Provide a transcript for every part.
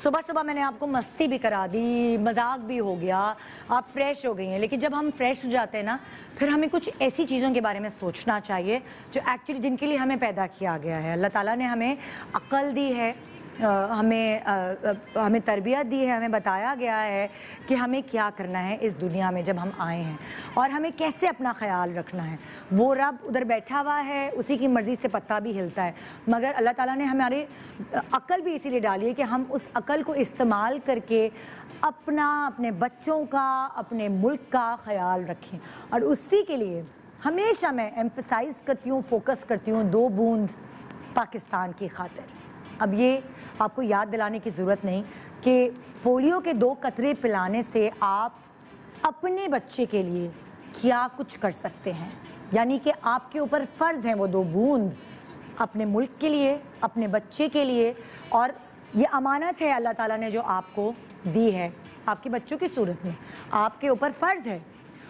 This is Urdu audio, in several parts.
صبح صبح میں نے آپ کو مستی بھی کرا دی، مذاق بھی ہو گیا، آپ فریش ہو گئی ہیں، لیکن جب ہم فریش ہو جاتے ہیں نا پھر ہمیں کچھ ایسی چیزوں کے بارے میں سوچنا چاہیے جو ایکچولی جن کے لیے ہمیں پیدا کیا گیا ہے۔ اللہ تعالیٰ نے ہمیں عقل دی ہے، ہمیں تربیت دی ہے، ہمیں بتایا گیا ہے کہ ہمیں کیا کرنا ہے اس دنیا میں جب ہم آئے ہیں اور ہمیں کیسے اپنا خیال رکھنا ہے۔ وہ رب ادھر بیٹھا ہوا ہے، اسی کی مرضی سے پتا بھی ہلتا ہے، مگر اللہ تعالیٰ نے ہماری عقل بھی اسی لیے ڈالی ہے کہ ہم اس عقل کو استعمال کر کے اپنے بچوں کا، اپنے ملک کا خیال رکھیں۔ اور اسی کے لیے ہمیشہ میں ایمفسائز کرتی ہوں، فوکس کرتی ہوں 2 بوند پاکستان کی خاطر۔ اب یہ آپ کو یاد دلانے کی ضرورت نہیں کہ پولیو کے 2 قطرے پلانے سے آپ اپنے بچے کے لیے کیا کچھ کر سکتے ہیں، یعنی کہ آپ کے اوپر فرض ہیں وہ 2 بوند اپنے ملک کے لیے، اپنے بچے کے لیے، اور یہ امانت ہے اللہ تعالیٰ نے جو آپ کو دی ہے آپ کے بچوں کی صورت میں، آپ کے اوپر فرض ہے۔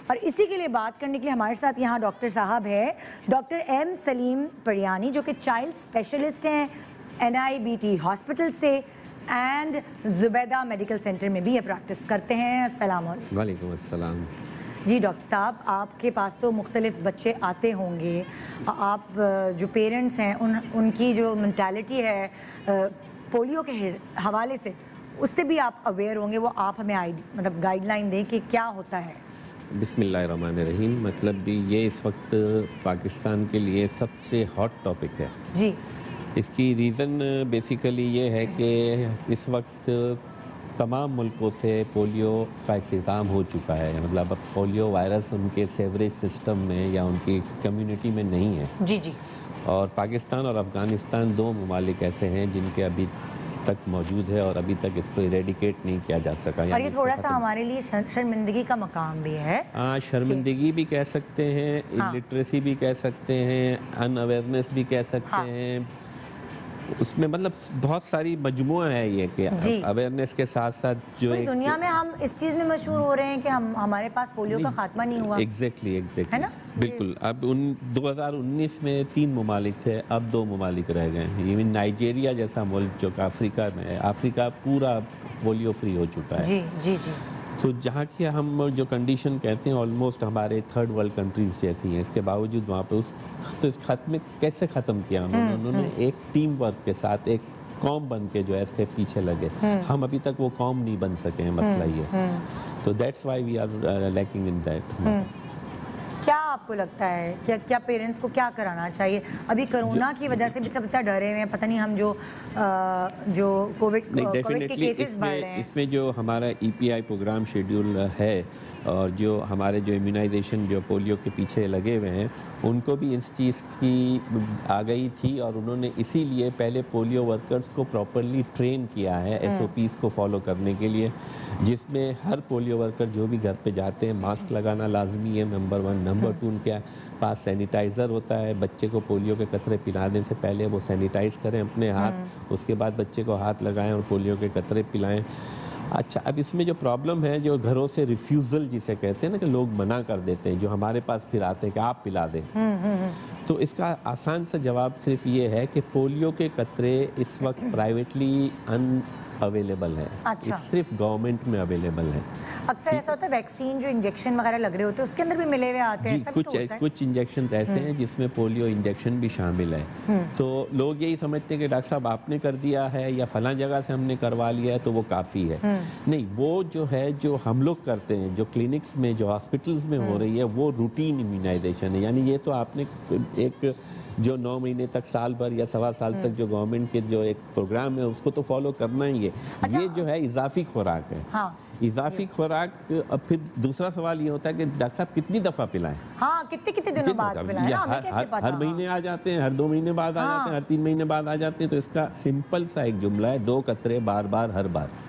اور اسی کے لیے بات کرنے کے لیے ہمارے ساتھ یہاں ڈاکٹر صاحب ہے، ڈاکٹر ایم سلیم پریانی، جو کہ چائلڈ اسپیشلسٹ ہیں NIBT ہاسپٹل سے اینڈ زبیدہ میڈیکل سینٹر میں بھی یہ پریکٹس کرتے ہیں۔ السلام علیکم۔ وعلیکم السلام۔ جی ڈاکٹر صاحب، آپ کے پاس تو مختلف بچے آتے ہوں گے، آپ جو پیرنٹس ہیں ان کی جو مینٹالٹی ہے پولیو کے حوالے سے، اس سے بھی آپ اویئر ہوں گے، وہ آپ ہمیں مطلب گائیڈ لائن دیں کہ کیا ہوتا ہے۔ بسم اللہ الرحمن الرحیم۔ مطلب بھی یہ اس وقت پاکستان کے لیے سب سے ہاٹ ٹاپک ہے۔ جی، اس کی ریزن بیسیکلی یہ ہے کہ اس وقت تمام ملکوں سے پولیو کا اختتام ہو چکا ہے، مطلب اب پولیو وائرس ان کے سیوریج سسٹم میں یا ان کی کمیونٹی میں نہیں ہے۔ جی جی۔ اور پاکستان اور افغانستان 2 ممالک ایسے ہیں جن کے ابھی تک موجود ہے اور ابھی تک اس کو ایریڈیکیٹ نہیں کیا جا سکا۔ اور یہ تھوڑا سا ہمارے لیے شرمندگی کا مقام بھی ہے۔ ہاں، شرمندگی بھی کہہ سکتے ہیں، الٹریسی بھی کہہ سکتے ہیں، ان اویئرنیس بھی کہہ سکتے ہیں۔ اس میں مطلب بہت ساری مجموعہ ہے یہ کہ اویئرنیس کے ساتھ ساتھ جو دنیا میں ہم اس چیز میں مشہور ہو رہے ہیں کہ ہمارے پاس پولیو کا خاتمہ نہیں ہوا۔ ایگزیکٹلی ہے نا؟ بالکل۔ اب 2019 میں 3 ممالک تھے، اب 2 ممالک رہ گئے ہیں۔ ایون نائجیریا جیسا ملک جو کہ افریقہ میں ہے، افریقہ پورا پولیو فری ہو چکا ہے۔ جی جی جی۔ تو جہاں کی ہم جو کنڈیشن کہتے ہیں آلموسٹ ہمارے 3rd ورلڈ کنٹریز جیسی ہیں، اس کے باوجود وہاں پہ تو اس خاتمے کیسے ختم کیا انہوں نے ایک ٹیم ورک کے ساتھ، ایک قوم بن کے جو ہے اس کے پیچھے لگے۔ ہم ابھی تک وہ قوم نہیں بن سکے ہیں، مسئلہ یہ۔ تو that's why we are lacking in that. کیا آپ کو لگتا ہے کیا پیرنٹس کو کیا کرانا چاہیے؟ ابھی کرونا کی وجہ سے بھی سب اتنا ڈرے ہوئے ہیں، پتہ نہیں ہم جو کووڈ کے کیسز بڑھ رہے ہیں۔ اس میں جو ہمارا EPI پروگرام شیڈیول ہے اور جو ہمارے جو امیونائزیشن جو پولیو کے پیچھے لگے ہوئے ہیں، ان کو بھی اس چیز کی آگہی تھی اور انہوں نے اسی لیے پہلے پولیو ورکرز کو پراپرلی ٹرین کیا ہے SOPs کو فالو کرنے کے لیے، جس میں ہر پولیو ورکر جو بھی گھر پہ جاتے ہیں ماسک لگانا لازمی ہے، نمبر 1۔ نمبر 2، ان کے پاس سینیٹائزر ہوتا ہے، بچے کو پولیو کے قطرے پلانے سے پہلے وہ سینیٹائز کریں اپنے ہاتھ، اس کے بعد بچے کو ہاتھ لگائیں اور پولیو کے قطرے پلائیں۔ اچھا، اب اس میں جو پرابلم ہے، جو گھروں سے ریفیوزل جسے کہتے ہیں نا، کہ لوگ منع کر دیتے ہیں، جو ہمارے پاس پھر آتے ہیں کہ آپ پلا دیں، تو اس کا آسان سا جواب صرف یہ ہے کہ پولیو کے قطرے اس وقت پرائیویٹلی اویلیبل ہے، صرف گورنمنٹ میں اویلیبل ہے۔ اکثر ایسا ہوتا ہے ویکسین جو انجیکشن وغیرہ لگ رہے ہوتے ہیں اس کے اندر بھی ملے ہوئے آتے ہیں۔ کچھ انجیکشن ایسے ہیں جس میں پولیو انجیکشن بھی شامل ہے، تو لوگ یہی سمجھتے ہیں کہ ڈاکٹر صاحب آپ نے کر دیا ہے یا فلاں جگہ سے ہم نے کروا لیا ہے تو وہ کافی ہے۔ نہیں، وہ جو ہے جو ہم لوگ کرتے ہیں، جو کلینکس میں جو ہاسپٹلز میں ہو رہی ہے، وہ روٹین امیونائزیشن ہے، یعنی یہ تو آپ نے ایک جو 9 مہینے تک، سال بھر یا 1.25 سال تک جو گورنمنٹ کے جو ایک پروگرام ہے اس کو تو فالو کرنا ہی ہے۔ یہ جو ہے اضافی خوراک ہے، اضافی خوراک۔ اب پھر دوسرا سوال یہ ہوتا ہے کہ ڈاکٹر صاحب کتنی دفعہ پلائیں؟ ہاں، کتنے دنوں بعد پلائیں؟ ہر مہینے آ جاتے ہیں، ہر 2 مہینے بعد آ جاتے ہیں، ہر 3 مہینے بعد آ جاتے ہیں، تو اس کا سمپل سا ایک جملہ ہے، 2 قطرے بار بار ہر بار۔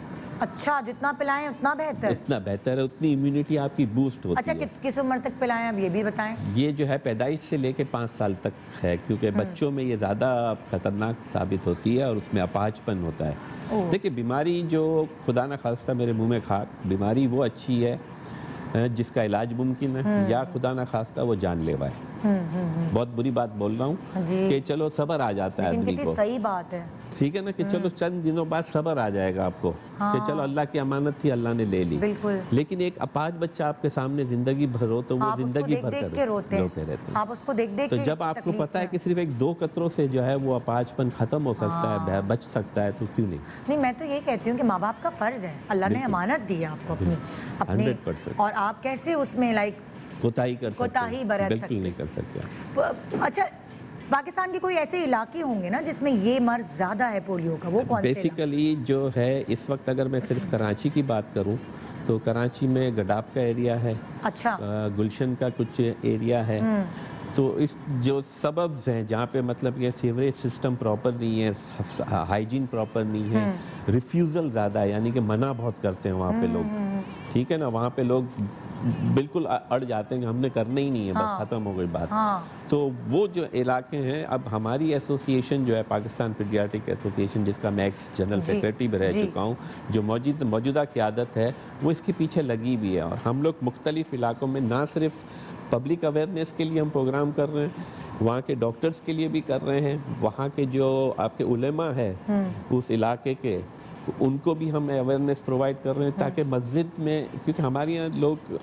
اچھا، جتنا پلائیں اتنا بہتر؟ اتنا بہتر ہے، اتنی امیونٹی آپ کی بوسٹ ہوتی ہے۔ اچھا، کس عمر تک پلائیں اب یہ بھی بتائیں؟ یہ جو ہے پیدائش سے لے کے 5 سال تک ہے، کیونکہ بچوں میں یہ زیادہ خطرناک ثابت ہوتی ہے اور اس میں اپاہجپن ہوتا ہے۔ دیکھیں، بیماری جو خدا نہ خواستہ میرے منہ میں خاک، بیماری وہ اچھی ہے جس کا علاج ممکن ہے، یا خدا نہ خواستہ وہ جان لیوا ہے۔ بہت بری بات بول رہا ہوں کہ چلو صبر آ جاتا ہے آدمی کو، صحیح بات ہے، ٹھیک ہے نا کہ چلو چند دنوں بعد صبر آ جائے گا آپ کو کہ چلو اللہ کی امانت تھی، اللہ نے لے لی. بالکل. لیکن ایک اپاہج بچہ آپ کے سامنے زندگی بھر ہو تو وہ زندگی بھر کر روتے رہتے ہیں. آپ اس کو دیکھ دیکھ تو جب آپ کو پتا ہے کہ صرف ایک 2 قطروں سے جو ہے وہ اپاہج پن ختم ہو سکتا ہے، بچ سکتا ہے، تو کیوں نہیں. میں تو یہ کہتی ہوں کہ ماں باپ کا فرض ہے، اللہ نے امانت دی ہے آپ کو اپنی 100%. اور آپ کیسے اس میں کوتاہی کر سکتے کوتاہی برت بالکل سکتے. نہیں کر سکتے. اچھا، پاکستان کے کوئی ایسے علاقے ہوں گے نا جس میں یہ مرض زیادہ ہے پولیو کا، وہ کون سے؟ بیسیکلی جو ہے اس وقت اگر میں صرف کراچی کی بات کروں تو کراچی میں گڈاپ کا ایریا ہے. اچھا. گلشن کا کچھ ایریا ہے. تو اس جو سببز ہیں جہاں پہ مطلب یہ سیوریج سسٹم پراپر نہیں ہے، ہائیجین پراپر نہیں ہے، ریفیوزل زیادہ ہے، یعنی کہ منع بہت کرتے ہیں وہاں پہ لوگ. ٹھیک ہے نا، وہاں پہ لوگ بالکل اڑ جاتے ہیں کہ ہم نے کرنا ہی نہیں ہے، بس ختم ہو گئی بات. تو وہ جو علاقے ہیں، اب ہماری ایسوسیشن جو ہے پاکستان پیڈیاٹرک ایسوسیشن، جس کا میں ایکس جنرل سیکریٹری بھی رہ چکا ہوں، جو موجودہ قیادت ہے وہ اس کے پیچھے لگی بھی ہے. اور ہم لوگ مختلف علاقوں میں نہ صرف پبلک اویئرنیس کے لیے ہم پروگرام کر رہے ہیں، وہاں کے ڈاکٹرز کے لیے بھی کر رہے ہیں، وہاں کے جو آپ کے علماء ہیں اس علاقے کے، ان کو بھی ہم اویئرنیس پرووائڈ کر رہے ہیں تاکہ مسجد میں، کیونکہ ہمارے یہاں لوگ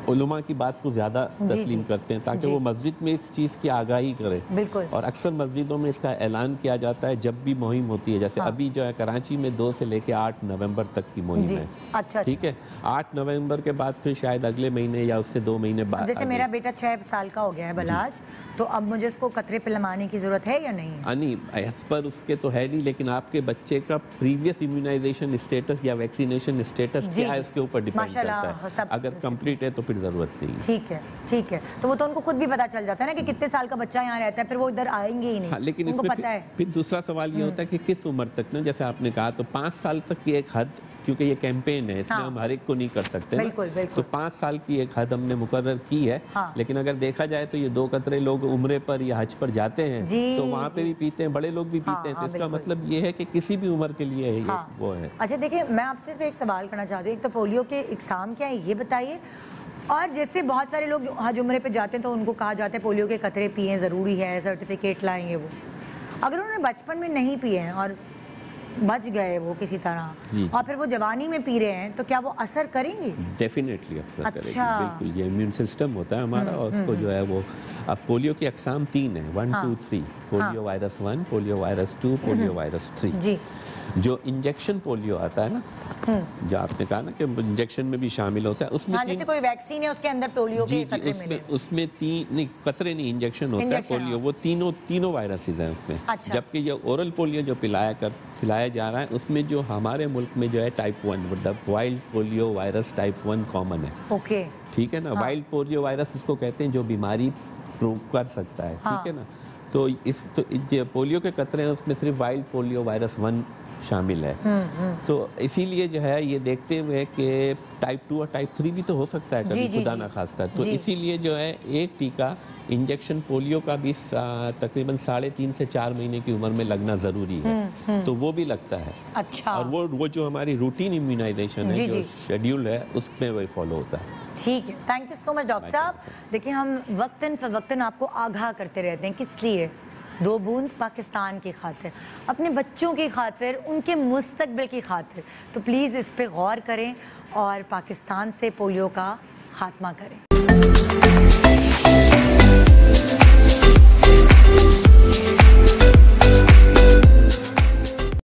علماء کی بات کو زیادہ تسلیم کرتے ہیں تاکہ وہ مسجد میں اس چیز کی آگاہی کرے. بالکل. اور اکثر مسجدوں میں اس کا اعلان کیا جاتا ہے جب بھی مہم ہوتی ہے، جیسے ابھی جو ہے کراچی میں 2 سے لے کے 8 نومبر تک کی مہم ہے. اچھا. ٹھیک ہے، 8 نومبر کے بعد پھر شاید اگلے مہینے یا اس سے 2 مہینے بعد. جیسے میرا بیٹا 6 سال کا ہو گیا ہے بلاج، تو اب مجھے اس کو قطرے پلوانے کی ضرورت ہے یا نہیں؟ نہیں، ایس پر اس کے تو ہے نہیں، لیکن آپ کے بچے کا پریویس امیونائزیشن اسٹیٹس یا ویکسینیشن اسٹیٹس کیا ہے اس کے اوپر ڈیپینڈ کرتا ہے. اگر کمپلیٹ ہے تو پھر ضرورت نہیں. ٹھیک ہے، ٹھیک ہے. تو وہ تو ان کو خود بھی پتا چل جاتا ہے نا کہ کتنے سال کا بچہ یہاں رہتا ہے، پھر وہ ادھر آئیں گے ہی نہیں. لیکن اس میں پھر دوسرا سوال یہ ہوتا ہے کہ کس عمر تک نا، جیسے آپ نے کہا تو 5 سال تک کی ایک حد، کیونکہ یہ کیمپین ہے اس میں ہم ہر ایک کو نہیں کر سکتے نا، تو 5 سال کی ایک حد ہم نے مقرر کی ہے. لیکن اگر دیکھا جائے تو یہ 2 قطرے لوگ عمرے پر یا حج پر جاتے ہیں تو وہاں پہ بھی پیتے ہیں، بڑے لوگ بھی پیتے ہیں. تو اس کا مطلب یہ ہے کہ کسی بھی عمر کے لیے وہ ہے. اچھا دیکھیں، میں آپ سے ایک سوال کرنا چاہتی ہوں. ایک تو پولیو کے اقسام کیا ہے یہ بتائیے، اور جیسے بہت سارے لوگ حج عمرے پہ جاتے ہیں تو ان کو کہا جاتا ہے پولیو کے قطرے پئیں، ضروری ہے، سرٹیفکیٹ لائیں گے. وہ اگر انہوں نے بچپن میں نہیں پیے ہیں اور بچ گئے وہ کسی طرح اور پھر وہ جوانی میں پی رہے ہیں تو کیا وہ اثر کریں گے؟ ڈیفینیٹلی اثر کریں گے. بالکل، یہ امیون سسٹم ہوتا ہے ہمارا، اور اس کو جو ہے وہ، اب پولیو کی اقسام 3 ہیں، 1 2 3. Polio virus 1، polio virus 2، polio virus 3. جو انجیکشن پولیو آتا ہے نا، جو آپ نے کہا نا کہ انجیکشن میں بھی شامل ہوتا ہے، اس میں جیسے کوئی ویکسین ہے اس کے اندر پولیو کے قطرے ملے، اس میں 3 نہیں قطرے نہیں، انجیکشن ہوتا ہے پولیو. وہ تینوں وائرسز ہیں اس میں. جبکہ یہ اورل پولیو جو پلایا جا رہا ہے اس میں جو ہمارے ملک میں جو ہے type 1 wild polio virus type 1 common ہے. اوکے، ٹھیک ہے نا. وائلڈ پولیو وائرس اس کو کہتے ہیں جو بیماری کر سکتا ہے. ٹھیک ہے نا. تو پولیو کے قطرے ہیں اس میں صرف وائلڈ پولیو وائرس 1 شامل ہے. تو اسی لیے جو ہے یہ دیکھتے ہوئے کہ ٹائپ 2 اور ٹائپ 3 بھی تو ہو سکتا ہے کبھی خدا نہ خواستہ، تو اسی لیے جو ہے ایک ٹیکہ انجیکشن پولیو کا بھی تقریباً 3.5 سے 4 مہینے کی عمر میں لگنا ضروری ہے، تو وہ بھی لگتا ہے. اچھا. اور وہ جو ہماری روٹین امیونائزیشن ہے، جو شیڈیول ہے، اس میں وہی فالو ہوتا ہے. ٹھیک ہے، thank you so much doctor صاحب. دیکھیں ہم وقتاً فوقتاً آپ کو آگاہ کرتے رہتے ہیں، کس لیے؟ 2 بوند پاکستان کی خاطر، اپنے بچوں کی خاطر، ان کے مستقبل کی خاطر. تو پلیز اس پہ غور کریں اور پاکستان سے پولیو کا خاتمہ کریں.